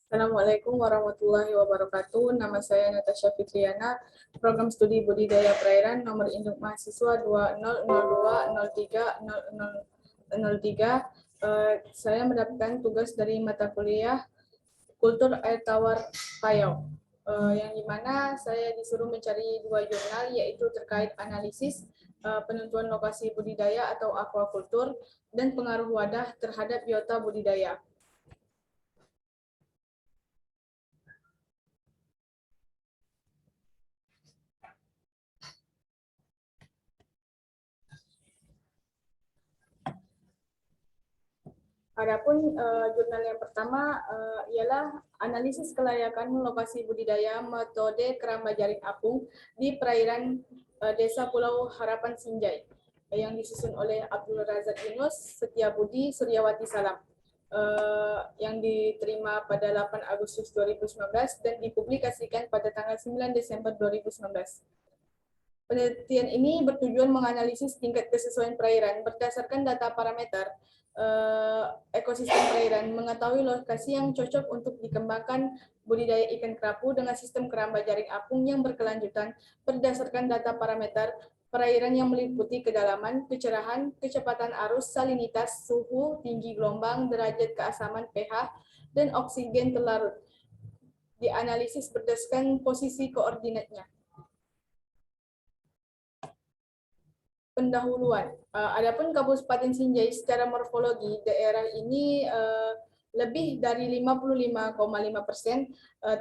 Assalamualaikum warahmatullahi wabarakatuh. Nama saya Natasha Fitriana, Program Studi Budidaya Perairan, nomor induk mahasiswa 2002030003. Saya mendapatkan tugas dari mata kuliah Kultur Air Tawar Payau, yang dimana saya disuruh mencari dua jurnal, yaitu terkait analisis penentuan lokasi budidaya atau aquakultur dan pengaruh wadah terhadap biota budidaya. Adapun jurnal yang pertama ialah analisis kelayakan lokasi budidaya metode keramba jaring apung di perairan Desa Pulau Harapan Sinjai, yang disusun oleh Abdul Razak Yunus, Setiabudi Suryawati Salam, yang diterima pada 8 Agustus 2019 dan dipublikasikan pada tanggal 9 Desember 2019. Penelitian ini bertujuan menganalisis tingkat kesesuaian perairan berdasarkan data parameter ekosistem perairan, mengetahui lokasi yang cocok untuk dikembangkan budidaya ikan kerapu dengan sistem keramba jaring apung yang berkelanjutan berdasarkan data parameter perairan yang meliputi kedalaman, kecerahan, kecepatan arus, salinitas, suhu, tinggi gelombang, derajat keasaman pH, dan oksigen terlarut. Dianalisis berdasarkan posisi koordinatnya. Pendahuluan. Adapun Kabupaten Sinjai secara morfologi, daerah ini lebih dari 55,5%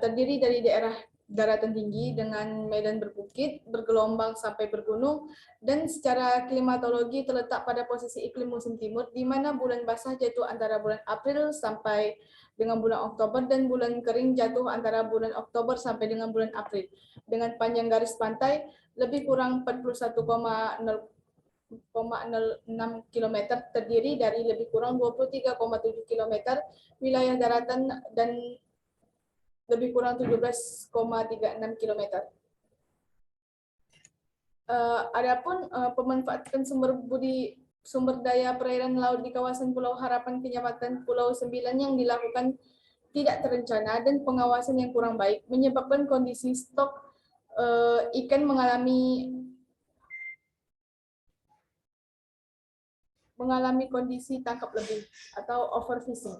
terdiri dari daerah daratan tinggi dengan medan berbukit, bergelombang sampai bergunung, dan secara klimatologi terletak pada posisi iklim musim timur, di mana bulan basah jatuh antara bulan April sampai dengan bulan Oktober, dan bulan kering jatuh antara bulan Oktober sampai dengan bulan April. Dengan panjang garis pantai lebih kurang 41,06 km, terdiri dari lebih kurang 23,7 km wilayah daratan dan lebih kurang 17,36 km. Adapun pemanfaatan sumber daya perairan laut di kawasan Pulau Harapan, Kecamatan Pulau Sembilan yang dilakukan tidak terencana dan pengawasan yang kurang baik menyebabkan kondisi stok ikan mengalami kondisi tangkap lebih atau overfishing,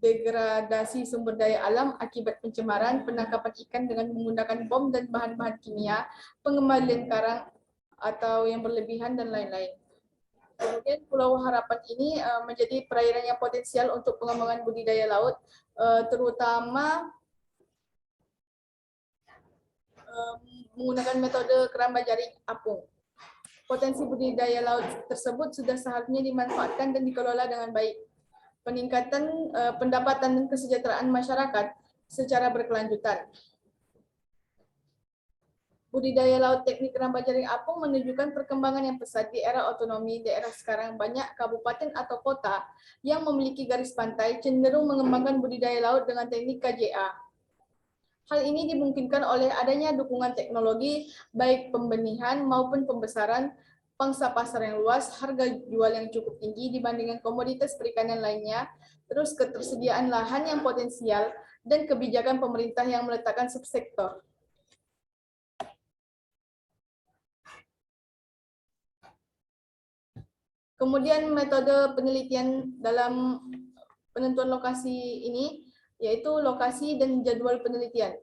degradasi sumber daya alam akibat pencemaran, penangkapan ikan dengan menggunakan bom dan bahan-bahan kimia, pengembalian karang atau yang berlebihan, dan lain-lain. Kemudian Pulau Harapan ini menjadi perairan yang potensial untuk pengembangan budidaya laut, terutama menggunakan metode keramba jaring apung. Potensi budidaya laut tersebut sudah seharusnya dimanfaatkan dan dikelola dengan baik. Peningkatan pendapatan dan kesejahteraan masyarakat secara berkelanjutan. Budidaya laut teknik keramba jaring apung menunjukkan perkembangan yang pesat di era otonomi daerah. Sekarang banyak kabupaten atau kota yang memiliki garis pantai cenderung mengembangkan budidaya laut dengan teknik KJA. Hal ini dimungkinkan oleh adanya dukungan teknologi, baik pembenihan maupun pembesaran, pangsa pasar yang luas, harga jual yang cukup tinggi dibandingkan komoditas perikanan lainnya, terus ketersediaan lahan yang potensial, dan kebijakan pemerintah yang meletakkan subsektor. Kemudian metode penelitian dalam penentuan lokasi ini, yaitu lokasi dan jadwal penelitian.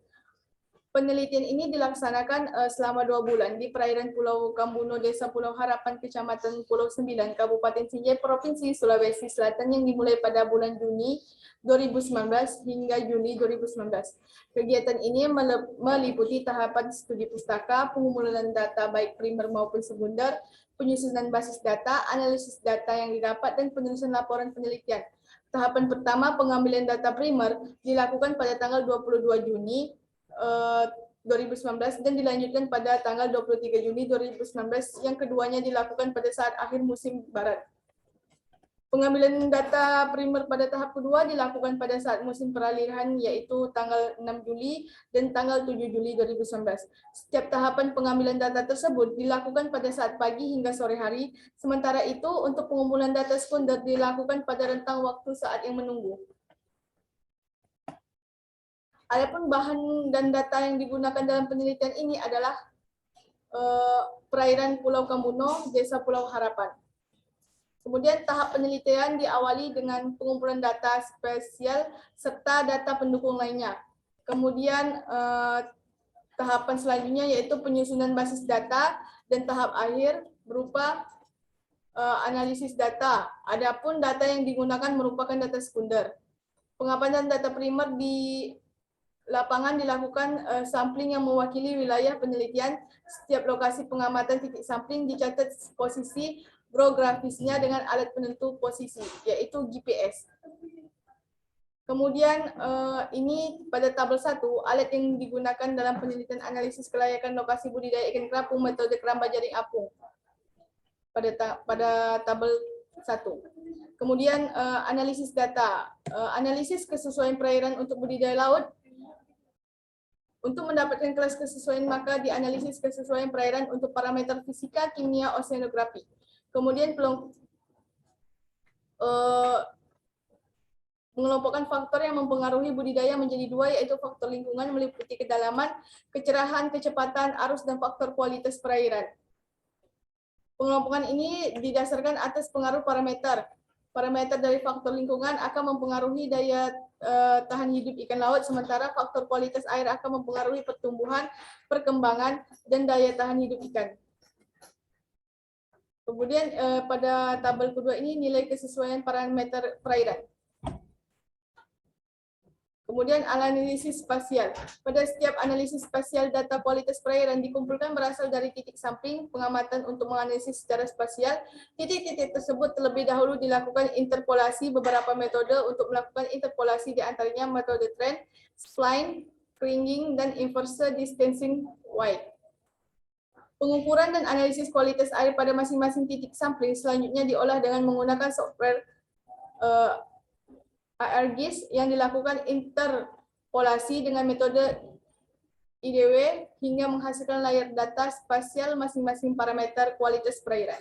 Penelitian ini dilaksanakan selama 2 bulan di perairan Pulau Kambuno, Desa Pulau Harapan, Kecamatan Pulau Sembilan, Kabupaten Sinjai, Provinsi Sulawesi Selatan, yang dimulai pada bulan Juni 2019 hingga Juli 2019. Kegiatan ini meliputi tahapan studi pustaka, pengumpulan data baik primer maupun sekunder, penyusunan basis data, analisis data yang didapat, dan penulisan laporan penelitian. Tahapan pertama, pengambilan data primer, dilakukan pada tanggal 22 Juni 2019 dan dilanjutkan pada tanggal 23 Juni 2019. Yang keduanya dilakukan pada saat akhir musim barat. Pengambilan data primer pada tahap kedua dilakukan pada saat musim peralihan, yaitu tanggal 6 Juli dan tanggal 7 Juli 2019. Setiap tahapan pengambilan data tersebut dilakukan pada saat pagi hingga sore hari. Sementara itu, untuk pengumpulan data sekunder dilakukan pada rentang waktu saat yang menunggu. Adapun bahan dan data yang digunakan dalam penelitian ini adalah perairan Pulau Kambuno, Desa Pulau Harapan. Kemudian tahap penelitian diawali dengan pengumpulan data spesial serta data pendukung lainnya. Kemudian tahapan selanjutnya yaitu penyusunan basis data dan tahap akhir berupa analisis data. Adapun data yang digunakan merupakan data sekunder. Pengamatan data primer di lapangan dilakukan sampling yang mewakili wilayah penelitian. Setiap lokasi pengamatan titik sampling dicatat posisi geografisnya dengan alat penentu posisi, yaitu GPS. Kemudian ini pada tabel 1, alat yang digunakan dalam penelitian analisis kelayakan lokasi budidaya ikan kerapu metode keramba jaring apung. Pada tabel 1. Kemudian analisis data. Analisis kesesuaian perairan untuk budidaya laut. Untuk mendapatkan kelas kesesuaian maka dianalisis kesesuaian perairan untuk parameter fisika, kimia, oceanografi. Kemudian mengelompokkan faktor yang mempengaruhi budidaya menjadi 2, yaitu faktor lingkungan meliputi kedalaman, kecerahan, kecepatan, arus, dan faktor kualitas perairan. Pengelompokan ini didasarkan atas pengaruh parameter. Parameter dari faktor lingkungan akan mempengaruhi daya tahan hidup ikan laut, sementara faktor kualitas air akan mempengaruhi pertumbuhan, perkembangan, dan daya tahan hidup ikan. Kemudian pada tabel kedua ini nilai kesesuaian parameter perairan. Kemudian analisis spasial. Pada setiap analisis spasial, data kualitas perairan dikumpulkan berasal dari titik sampling pengamatan untuk menganalisis secara spasial. Titik-titik tersebut terlebih dahulu dilakukan interpolasi beberapa metode untuk melakukan interpolasi, di antaranya metode trend, spline, ringing, dan inverse distancing wide. Pengukuran dan analisis kualitas air pada masing-masing titik sampling selanjutnya diolah dengan menggunakan software ARGIS yang dilakukan interpolasi dengan metode IDW hingga menghasilkan layar data spasial masing-masing parameter kualitas perairan.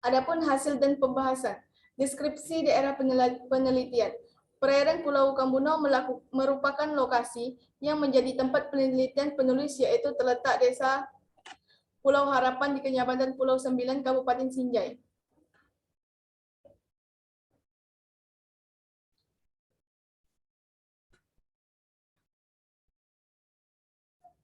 Adapun hasil dan pembahasan. Deskripsi daerah penelitian. Perairan Pulau Kambuno merupakan lokasi yang menjadi tempat penelitian penulis, yaitu terletak Desa Pulau Harapan di Kecamatan Pulau Sembilan, Kabupaten Sinjai.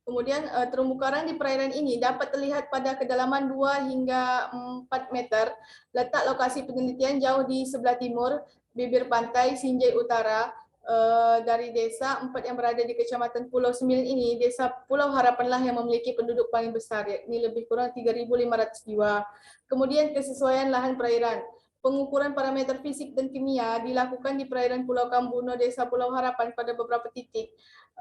Kemudian terumbu karang di perairan ini dapat terlihat pada kedalaman 2 hingga 4 meter. Letak lokasi penelitian jauh di sebelah timur, bibir pantai Sinjai Utara. Dari desa 4 yang berada di Kecamatan Pulau Sembilan ini, Desa Pulau Harapanlah yang memiliki penduduk paling besar, yakni lebih kurang 3.500 jiwa. Kemudian kesesuaian lahan perairan. Pengukuran parameter fisik dan kimia dilakukan di perairan Pulau Kambuno, Desa Pulau Harapan pada beberapa titik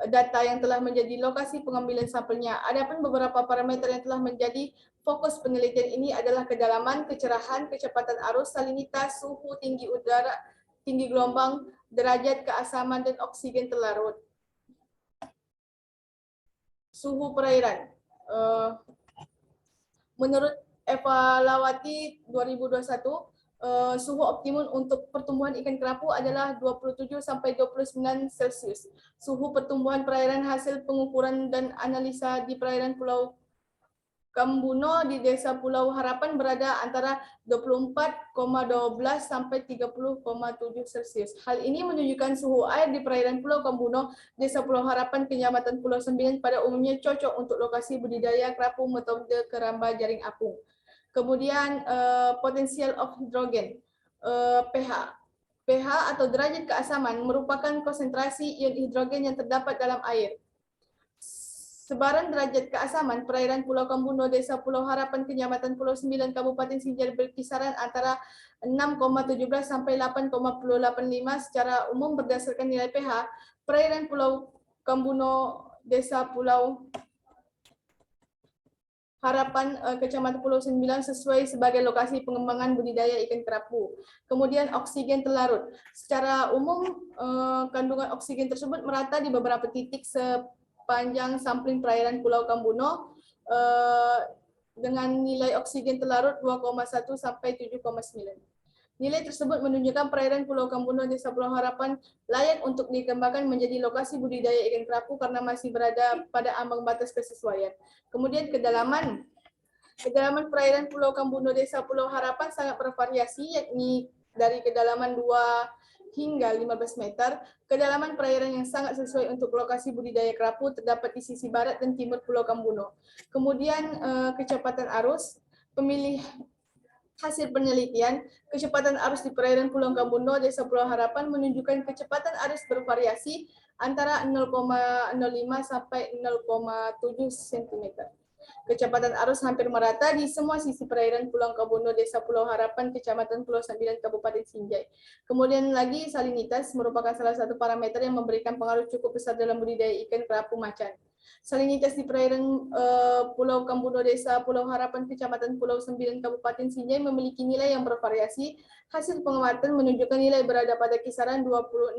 data yang telah menjadi lokasi pengambilan sampelnya. Adapun beberapa parameter yang telah menjadi fokus penelitian ini adalah kedalaman, kecerahan, kecepatan arus, salinitas, suhu, tinggi udara, tinggi gelombang, derajat keasaman, dan oksigen terlarut. Suhu perairan. Menurut evaluasi 2021, suhu optimum untuk pertumbuhan ikan kerapu adalah 27 sampai 29 Celcius. Suhu pertumbuhan perairan hasil pengukuran dan analisa di perairan Pulau Kambuno di Desa Pulau Harapan berada antara 24,12 sampai 30,7 Celcius. Hal ini menunjukkan suhu air di perairan Pulau Kambuno, Desa Pulau Harapan, Kecamatan Pulau Sembilan pada umumnya cocok untuk lokasi budidaya kerapu metode keramba jaring apung. Kemudian potensial of hydrogen, pH. pH atau derajat keasaman merupakan konsentrasi ion hidrogen yang terdapat dalam air. Sebaran derajat keasaman perairan Pulau Kambuno, Desa Pulau Harapan, Kecamatan Pulau Sembilan, Kabupaten Sinjai berkisaran antara 6,17 sampai 8,85 secara umum berdasarkan nilai pH. Perairan Pulau Kambuno, Desa Pulau Harapan, Kecamatan Pulau Sembilan sesuai sebagai lokasi pengembangan budidaya ikan kerapu. Kemudian oksigen terlarut. Secara umum kandungan oksigen tersebut merata di beberapa titik sepanjang sampling perairan Pulau Kambuno dengan nilai oksigen terlarut 2,1 sampai 7,9. Nilai tersebut menunjukkan perairan Pulau Kambuno Desa Pulau Harapan layak untuk dikembangkan menjadi lokasi budidaya ikan kerapu karena masih berada pada ambang batas kesesuaian. Kemudian kedalaman perairan Pulau Kambuno Desa Pulau Harapan sangat bervariasi, yakni dari kedalaman 2 hingga 15 meter. Kedalaman perairan yang sangat sesuai untuk lokasi budidaya kerapu terdapat di sisi barat dan timur Pulau Kambuno. Kemudian kecepatan arus, hasil penelitian, kecepatan arus di perairan Pulau Kambuno, Desa Pulau Harapan menunjukkan kecepatan arus bervariasi antara 0,05 sampai 0,7 cm. Kecepatan arus hampir merata di semua sisi perairan Pulau Kambuno, Desa Pulau Harapan, Kecamatan Pulau Sambilan, Kabupaten Sinjai. Kemudian lagi salinitas merupakan salah satu parameter yang memberikan pengaruh cukup besar dalam budidaya ikan kerapu macan. Salinitas di perairan Pulau Kambuno Desa Pulau Harapan Kecamatan Pulau Sembilan Kabupaten Sinjai memiliki nilai yang bervariasi. Hasil pengamatan menunjukkan nilai berada pada kisaran 26,2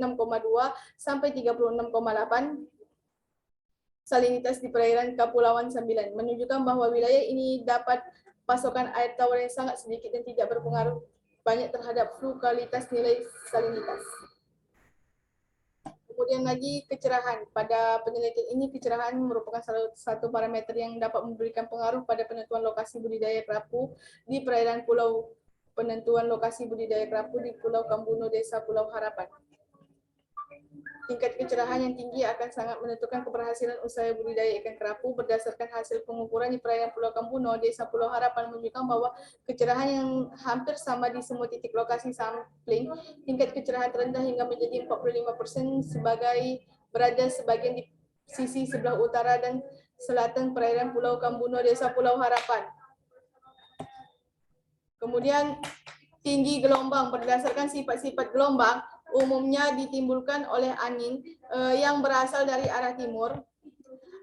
sampai 36,8. Salinitas di perairan Kepulauan Sembilan menunjukkan bahwa wilayah ini dapat pasokan air tawar yang sangat sedikit dan tidak berpengaruh banyak terhadap fluktualitas nilai salinitas. Kemudian lagi kecerahan. Pada penelitian ini, kecerahan merupakan salah satu parameter yang dapat memberikan pengaruh pada penentuan lokasi budidaya kerapu di perairan pulau. Penentuan lokasi budidaya kerapu di Pulau Kambuno, Desa Pulau Harapan. Tingkat kecerahan yang tinggi akan sangat menentukan keberhasilan usaha budidaya ikan kerapu. Berdasarkan hasil pengukuran di perairan Pulau Kambuno, Desa Pulau Harapan menunjukkan bahwa kecerahan yang hampir sama di semua titik lokasi sampling, tingkat kecerahan terendah hingga menjadi 45% berada sebagian di sisi sebelah utara dan selatan perairan Pulau Kambuno, Desa Pulau Harapan. Kemudian tinggi gelombang. Berdasarkan sifat-sifat gelombang, umumnya ditimbulkan oleh angin yang berasal dari arah timur,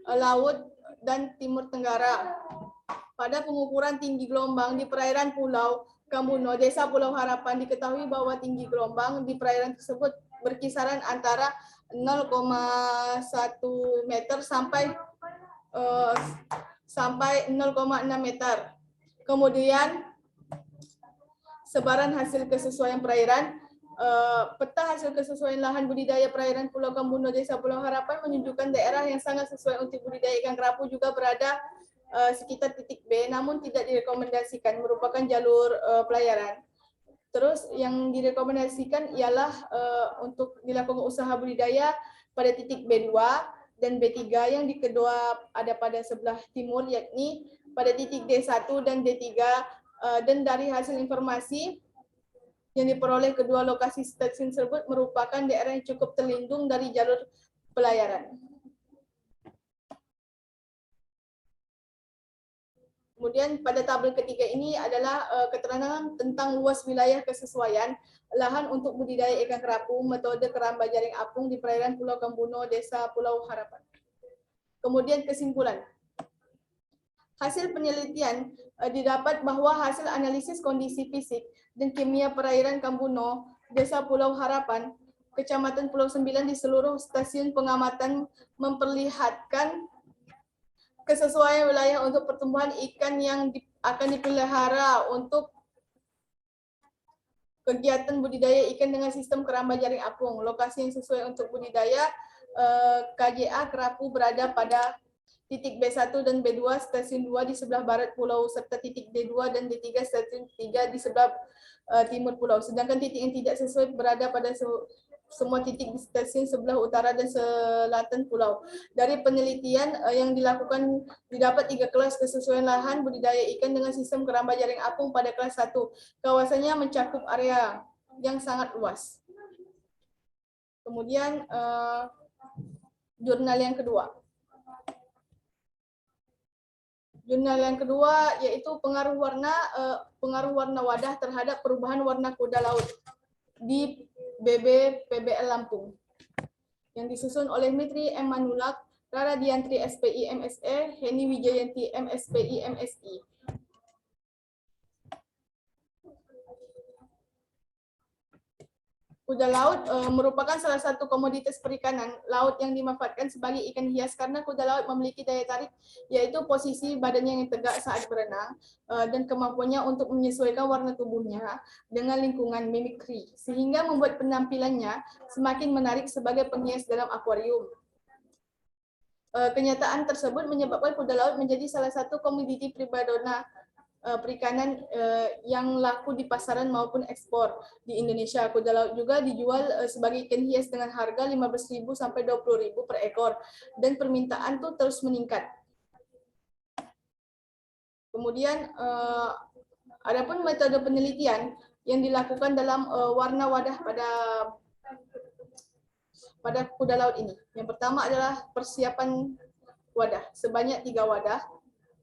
laut, dan timur tenggara. Pada pengukuran tinggi gelombang di perairan Pulau Kambuno, Desa Pulau Harapan, diketahui bahwa tinggi gelombang di perairan tersebut berkisaran antara 0,1 meter sampai 0,6 meter. Kemudian sebaran hasil kesesuaian perairan. Peta hasil kesesuaian lahan budidaya perairan Pulau Kambuno, Desa Pulau Harapan menunjukkan daerah yang sangat sesuai untuk budidaya ikan kerapu juga berada sekitar titik B, namun tidak direkomendasikan, merupakan jalur pelayaran. Terus yang direkomendasikan ialah untuk dilakukan usaha budidaya pada titik B2 dan B3 yang di kedua ada pada sebelah timur, yakni pada titik D1 dan D3, dan dari hasil informasi yang diperoleh kedua lokasi stasiun tersebut merupakan daerah yang cukup terlindung dari jalur pelayaran. Kemudian pada tabel ketiga ini adalah keterangan tentang luas wilayah kesesuaian lahan untuk budidaya ikan kerapu, metode keramba jaring apung di perairan Pulau Kambuno, Desa Pulau Harapan. Kemudian kesimpulan. Hasil penelitian didapat bahwa hasil analisis kondisi fisik dan kimia perairan Kambuno, Desa Pulau Harapan, Kecamatan Pulau Sembilan di seluruh stasiun pengamatan memperlihatkan kesesuaian wilayah untuk pertumbuhan ikan yang akan dipelihara untuk kegiatan budidaya ikan dengan sistem keramba jaring apung. Lokasi yang sesuai untuk budidaya KJA kerapu berada pada titik B1 dan B2 stasiun 2 di sebelah barat pulau serta titik D2 dan D3 stasiun 3 di sebelah timur pulau. Sedangkan titik yang tidak sesuai berada pada semua titik di stasiun sebelah utara dan selatan pulau. Dari penelitian yang dilakukan, didapat 3 kelas kesesuaian lahan budidaya ikan dengan sistem keramba jaring apung pada kelas 1. Kawasannya mencakup area yang sangat luas. Kemudian jurnal yang kedua. Jurnal yang kedua yaitu pengaruh warna wadah terhadap perubahan warna kuda laut di BBPBL Lampung, yang disusun oleh Mitri M. Manulak, Rara Diantri SPI MSE, Heni Wijayanti MSPI MSI. Kuda laut merupakan salah satu komoditas perikanan laut yang dimanfaatkan sebagai ikan hias karena kuda laut memiliki daya tarik, yaitu posisi badannya yang tegak saat berenang dan kemampuannya untuk menyesuaikan warna tubuhnya dengan lingkungan mimikri, sehingga membuat penampilannya semakin menarik sebagai penghias dalam akuarium. Kenyataan tersebut menyebabkan kuda laut menjadi salah satu komoditi primadona perikanan yang laku di pasaran maupun ekspor di Indonesia. Kuda laut juga dijual sebagai ikan hias dengan harga 15.000 sampai 20.000 per ekor dan permintaan tuh terus meningkat. Kemudian adapun metode penelitian yang dilakukan dalam warna wadah pada kuda laut ini. Yang pertama adalah persiapan wadah sebanyak 3 wadah,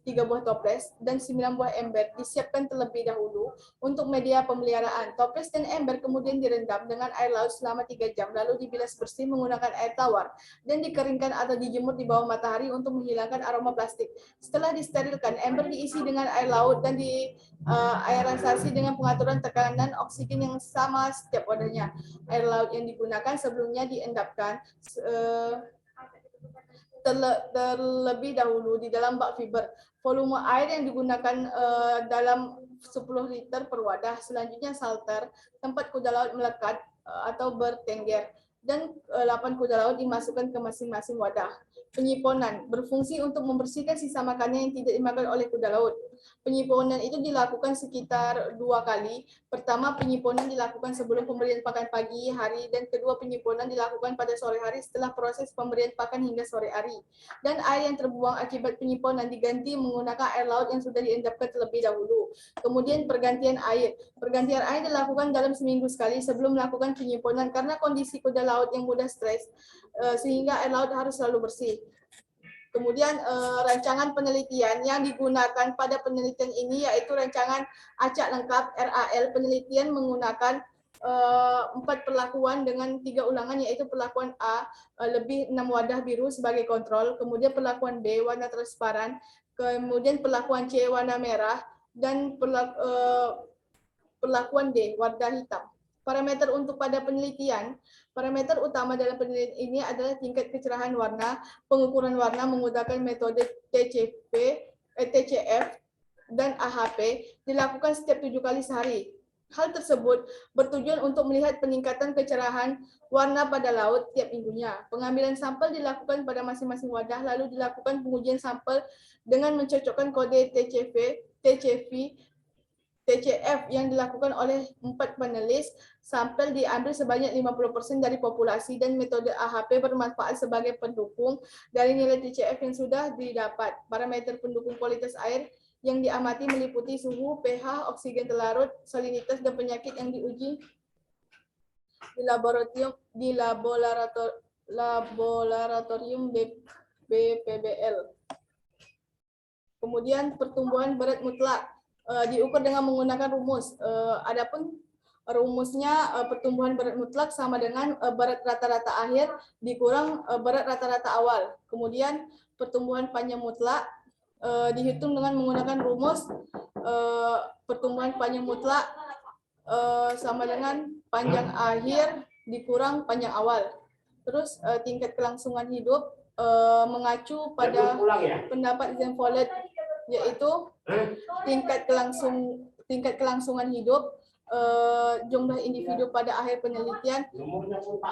3 buah toples, dan 9 buah ember disiapkan terlebih dahulu untuk media pemeliharaan. Toples dan ember kemudian direndam dengan air laut selama 3 jam, lalu dibilas bersih menggunakan air tawar, dan dikeringkan atau dijemur di bawah matahari untuk menghilangkan aroma plastik. Setelah disterilkan, ember diisi dengan air laut dan diaerasasi dengan pengaturan tekanan oksigen yang sama setiap wadahnya. Air laut yang digunakan sebelumnya diendapkan terlebih dahulu di dalam bak fiber. Volume air yang digunakan dalam 10 liter per wadah. Selanjutnya salter, tempat kuda laut melekat atau bertengger, dan 8 kuda laut dimasukkan ke masing-masing wadah. Penyiponan berfungsi untuk membersihkan sisa makanan yang tidak dimakan oleh kuda laut. Penyiponan itu dilakukan sekitar 2 kali. Pertama, penyiponan dilakukan sebelum pemberian pakan pagi hari, dan kedua, penyiponan dilakukan pada sore hari setelah proses pemberian pakan hingga sore hari. Dan air yang terbuang akibat penyiponan diganti menggunakan air laut yang sudah diendapkan terlebih dahulu. Kemudian pergantian air. Pergantian air dilakukan dalam seminggu sekali sebelum melakukan penyiponan karena kondisi kuda laut yang mudah stres, sehingga air laut harus selalu bersih. Kemudian rancangan penelitian yang digunakan pada penelitian ini yaitu rancangan acak lengkap RAL. Penelitian menggunakan 4 perlakuan dengan 3 ulangan, yaitu perlakuan A, lebih 6 wadah biru sebagai kontrol, kemudian perlakuan B, warna transparan, kemudian perlakuan C, warna merah, dan perlakuan D, warna hitam. Parameter untuk pada penelitian, parameter utama dalam penelitian ini adalah tingkat kecerahan warna. Pengukuran warna menggunakan metode TCF dan AHP dilakukan setiap 7 kali sehari. Hal tersebut bertujuan untuk melihat peningkatan kecerahan warna pada laut tiap minggunya. Pengambilan sampel dilakukan pada masing-masing wadah, lalu dilakukan pengujian sampel dengan mencocokkan kode TCF yang dilakukan oleh 4 panelis. Sampel diambil sebanyak 50% dari populasi, dan metode AHP bermanfaat sebagai pendukung dari nilai TCF yang sudah didapat. Parameter pendukung kualitas air yang diamati meliputi suhu, pH, oksigen terlarut, salinitas, dan penyakit yang diuji di laboratorium BPBL. Kemudian pertumbuhan berat mutlak diukur dengan menggunakan rumus. Adapun rumusnya pertumbuhan berat mutlak sama dengan berat rata-rata akhir dikurang berat rata-rata awal. Kemudian pertumbuhan panjang mutlak dihitung dengan menggunakan rumus pertumbuhan panjang mutlak sama dengan panjang akhir dikurang panjang awal. Terus tingkat kelangsungan hidup mengacu pada pendapat Zen Follett, yaitu tingkat kelangsungan hidup jumlah individu pada akhir penelitian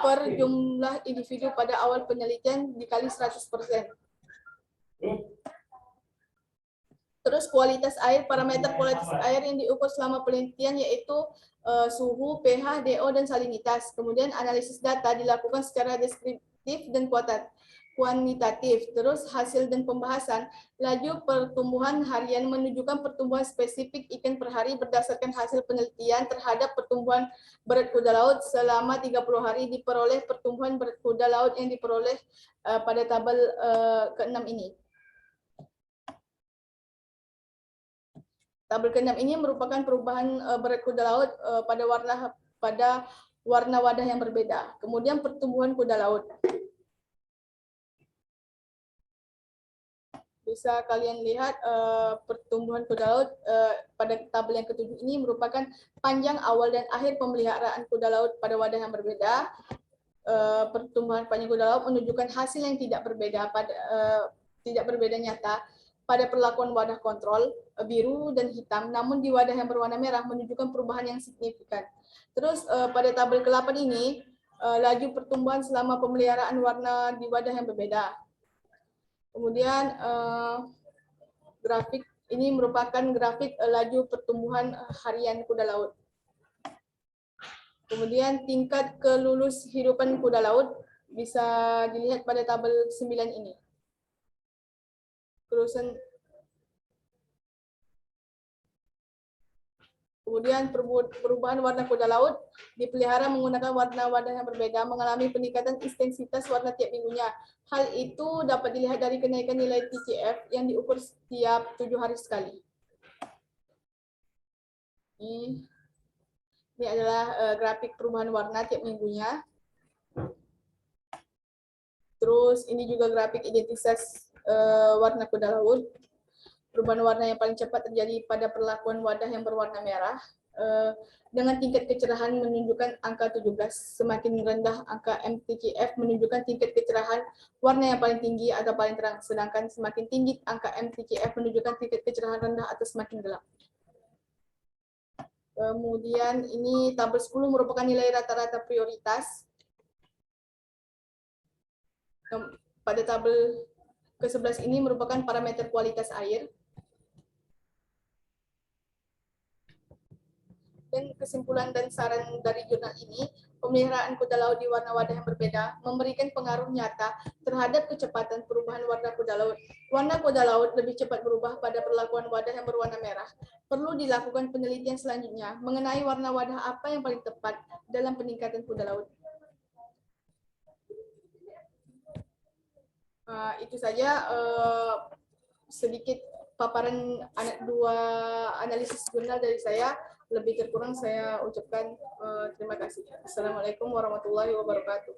per jumlah individu pada awal penelitian dikali 100%. Terus kualitas air, parameter kualitas air yang diukur selama penelitian yaitu suhu, pH, DO, dan salinitas. Kemudian analisis data dilakukan secara deskriptif dan kuantitatif. Terus hasil dan pembahasan, laju pertumbuhan harian menunjukkan pertumbuhan spesifik ikan per hari berdasarkan hasil penelitian terhadap pertumbuhan berat kuda laut selama 30 hari. Diperoleh pertumbuhan berat kuda laut yang diperoleh pada tabel ke-6 ini. Tabel ke-6 ini merupakan perubahan berat kuda laut pada warna wadah yang berbeda. Kemudian pertumbuhan kuda laut. Bisa kalian lihat pertumbuhan kuda laut pada tabel yang ketujuh ini merupakan panjang awal dan akhir pemeliharaan kuda laut pada wadah yang berbeda. Pertumbuhan panjang kuda laut menunjukkan hasil yang tidak berbeda nyata pada perlakuan wadah kontrol biru dan hitam, namun di wadah yang berwarna merah menunjukkan perubahan yang signifikan. Terus pada tabel ke-8 ini laju pertumbuhan selama pemeliharaan warna di wadah yang berbeda. Kemudian grafik ini merupakan grafik laju pertumbuhan harian kuda laut. Kemudian tingkat kelulus hidupan kuda laut bisa dilihat pada tabel 9 ini. Kemudian perubahan warna kuda laut dipelihara menggunakan warna wadah yang berbeda, mengalami peningkatan intensitas warna tiap minggunya. Hal itu dapat dilihat dari kenaikan nilai TCF yang diukur setiap 7 hari sekali. Ini adalah grafik perubahan warna tiap minggunya. Terus ini juga grafik identitas warna kuda laut. Perubahan warna yang paling cepat terjadi pada perlakuan wadah yang berwarna merah dengan tingkat kecerahan menunjukkan angka 17. Semakin rendah angka MTCF menunjukkan tingkat kecerahan warna yang paling tinggi atau paling terang, sedangkan semakin tinggi angka MTCF menunjukkan tingkat kecerahan rendah atau semakin gelap. Kemudian ini tabel 10 merupakan nilai rata-rata prioritas. Pada tabel ke-11 ini merupakan parameter kualitas air. Dan kesimpulan dan saran dari jurnal ini, pemeliharaan kuda laut di warna wadah yang berbeda memberikan pengaruh nyata terhadap kecepatan perubahan warna kuda laut. Warna kuda laut lebih cepat berubah pada perlakuan wadah yang berwarna merah. Perlu dilakukan penelitian selanjutnya mengenai warna wadah apa yang paling tepat dalam peningkatan kuda laut. Itu saja sedikit paparan dua analisis jurnal dari saya. Lebih kurang saya ucapkan terima kasih. Assalamualaikum warahmatullahi wabarakatuh.